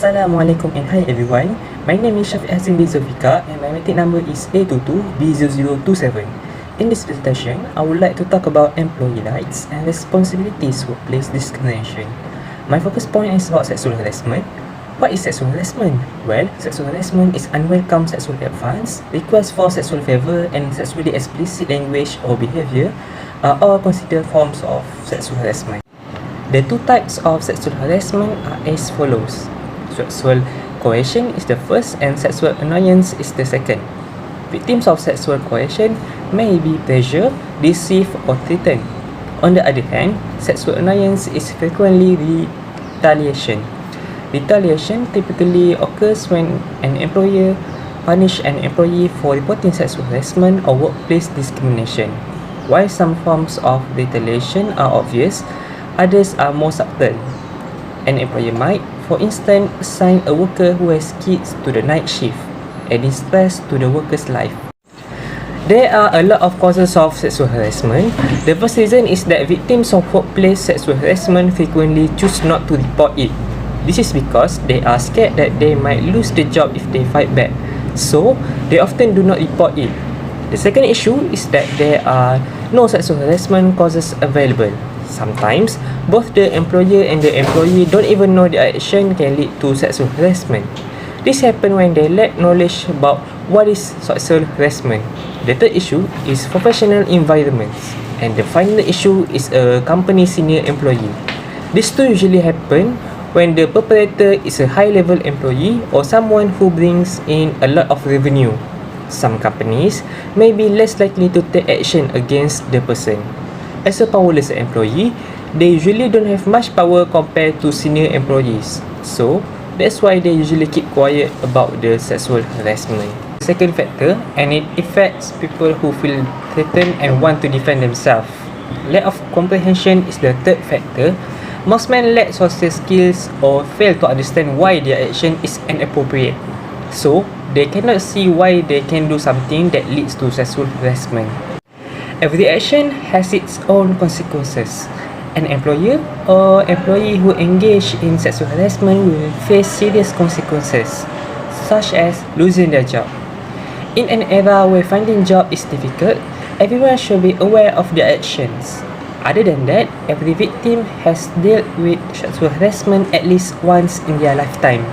Assalamualaikum and hi everyone. My name is Hazim bin ZULFIKA and my metric number is A22B0027. In this presentation, I would like to talk about employee rights and responsibilities workplace discrimination. My focus point is about sexual harassment. What is sexual harassment? Well, sexual harassment is unwelcome sexual advance, request for sexual favor, and sexually explicit language or behavior are all considered forms of sexual harassment. The two types of sexual harassment are as follows. Sexual coercion is the first and sexual annoyance is the second. Victims of sexual coercion may be pressured, deceived or threatened. On the other hand, sexual annoyance is frequently retaliation. Retaliation typically occurs when an employer punishes an employee for reporting sexual harassment or workplace discrimination. While some forms of retaliation are obvious, others are more subtle. An employer might, for instance, assign a worker who has kids to the night shift, adding stress to the worker's life. There are a lot of causes of sexual harassment. The first reason is that victims of workplace sexual harassment frequently choose not to report it. This is because they are scared that they might lose the job if they fight back, so they often do not report it. The second issue is that there are no sexual harassment causes available. Sometimes, both the employer and the employee don't even know their action can lead to sexual harassment. This happens when they lack knowledge about what is sexual harassment. The third issue is professional environments. And the final issue is a company senior employee. These two usually happen when the perpetrator is a high-level employee or someone who brings in a lot of revenue. Some companies may be less likely to take action against the person. As a powerless employee, they usually don't have much power compared to senior employees. So, that's why they usually keep quiet about the sexual harassment. Second factor, and it affects people who feel threatened and want to defend themselves. Lack of comprehension is the third factor. Most men lack social skills or fail to understand why their action is inappropriate. So, they cannot see why they can do something that leads to sexual harassment. Every action has its own consequences. An employer or employee who engage in sexual harassment will face serious consequences, such as losing their job. In an era where finding job is difficult, everyone should be aware of their actions. Other than that, every victim has dealt with sexual harassment at least once in their lifetime.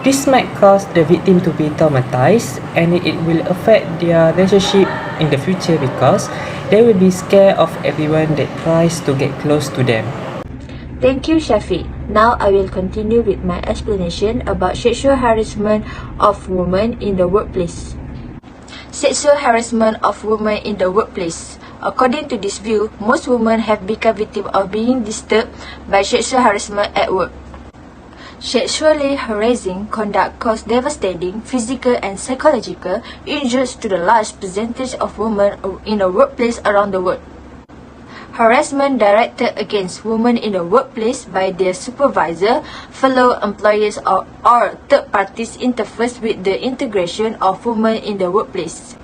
This might cause the victim to be traumatized and it will affect their relationship in the future because they will be scared of everyone that tries to get close to them. Thank you, Shafiq. Now I will continue with my explanation about sexual harassment of women in the workplace. Sexual harassment of women in the workplace. According to this view, most women have become victims of being disturbed by sexual harassment at work. Sexually harassing conduct causes devastating physical and psychological injuries to the large percentage of women in the workplace around the world. Harassment directed against women in the workplace by their supervisor, fellow employees or third parties interferes with the integration of women in the workplace.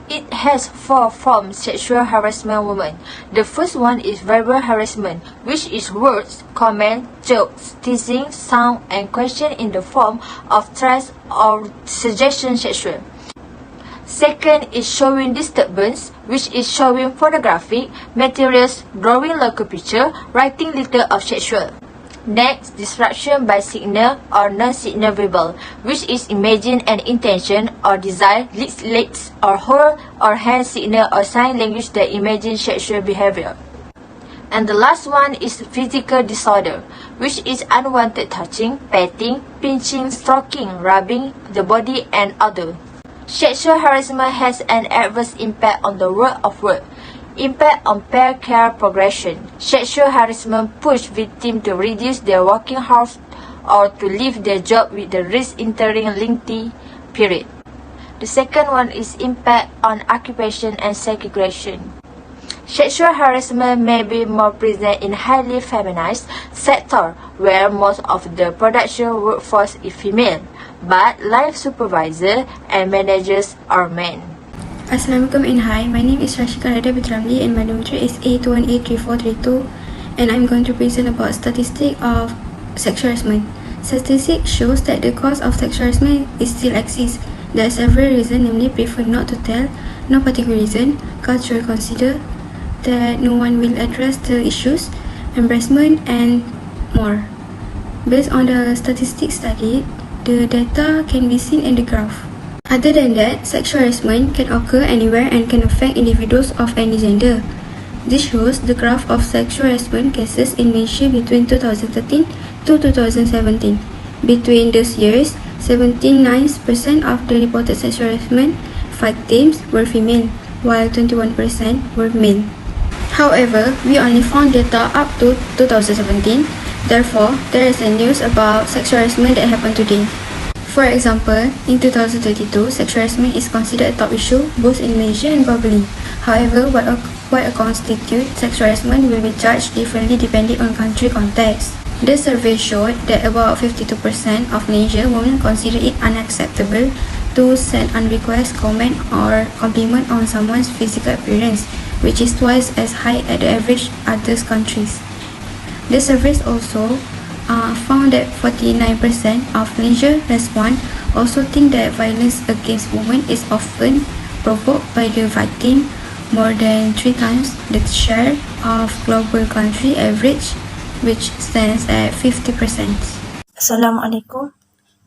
It has four forms sexual harassment women. The first one is verbal harassment, which is words, comment, jokes, teasing, sound, and question in the form of threats or suggestion sexual. Second is showing disturbance, which is showing pornographic materials, drawing local picture, writing little of sexual. Next, disruption by signal or non-signal verbal, which is imagine and intention or desire, legs or hold or hand signal or sign language that imagine sexual behavior. And the last one is physical disorder, which is unwanted touching, petting, pinching, stroking, rubbing the body and other. Sexual harassment has an adverse impact on the world of work. Impact on pair care progression. Sexual harassment push victims to reduce their working hours or to leave their job with the risk entering lengthy period. The second one is impact on occupation and segregation. Sexual harassment may be more present in highly feminized sector where most of the production workforce is female, but line supervisors and managers are men. Assalamualaikum and hi, my name is RASYIQAH with RAMLI and my number is A218342 and I'm going to present about statistics of sexual harassment. Statistics shows that the cause of sexual harassment is still exists. There are several reasons, namely prefer not to tell, no particular reason, cultural consider, that no one will address the issues, embarrassment, and more. Based on the statistics studied, the data can be seen in the graph. Other than that, sexual harassment can occur anywhere and can affect individuals of any gender. This shows the graph of sexual harassment cases in Malaysia between 2013 to 2017. Between those years, 79% of the reported sexual harassment victims were female, while 21% were male. However, we only found data up to 2017. Therefore, there is a news about sexual harassment that happened today. For example, in 2022, sexual harassment is considered a top issue both in Malaysia and globally. However, what constitutes sexual harassment will be judged differently depending on country context. The survey showed that about 52% of Malaysian women consider it unacceptable to send unrequested comment or compliment on someone's physical appearance, which is twice as high as the average other countries. The surveys also found that 49% of Malaysian respondents also think that violence against women is often provoked by the victim, more than 3 times the share of global country average, which stands at 50%. Assalamualaikum.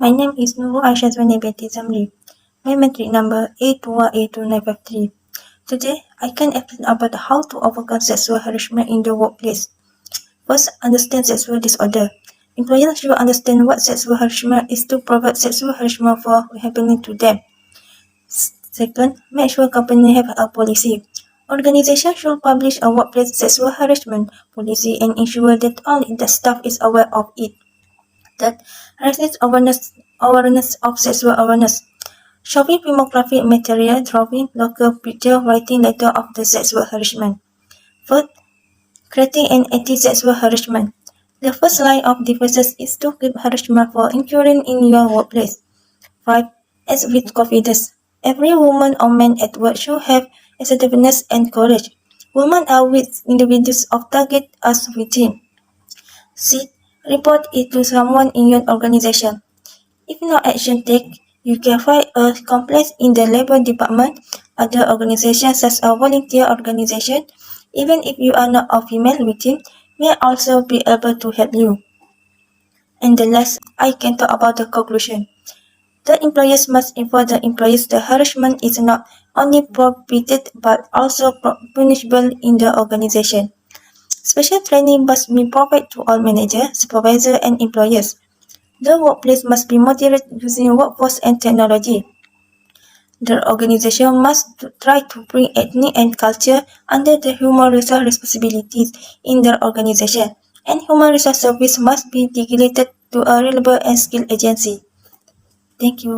My name is NURUL Binti ZAMRI. My metric number A21A2953. Today, I can explain about how to overcome sexual harassment in the workplace. First, understand sexual disorder. Employers should understand what sexual harassment is to prevent sexual harassment from happening to them. Second, make sure company have a policy. Organization should publish a workplace sexual harassment policy and ensure that all the staff is aware of it. Third, raise awareness of sexual awareness. Showing pornographic material, drawing, local picture, writing letter of the sexual harassment. Fourth, creating an anti-sexual harassment. The first line of defense is to keep harassment from occurring in your workplace. 5. Act with confidence. Every woman or man at work should have assertiveness and courage. Women are weak individuals of target as victims. 6. Report it to someone in your organization. If no action taken, you can file a complaint in the labor department. Other organizations such as volunteer organization, even if you are not a female victim, may also be able to help you. And the last, I can talk about the conclusion. The employers must inform the employees that harassment is not only prohibited but also punishable in the organization. Special training must be provided to all managers, supervisors, and employers. The workplace must be moderate using workforce and technology. The organization must try to bring ethnic and culture under the human resource responsibilities in the organization, and human resource service must be delegated to a reliable and skilled agency. Thank you.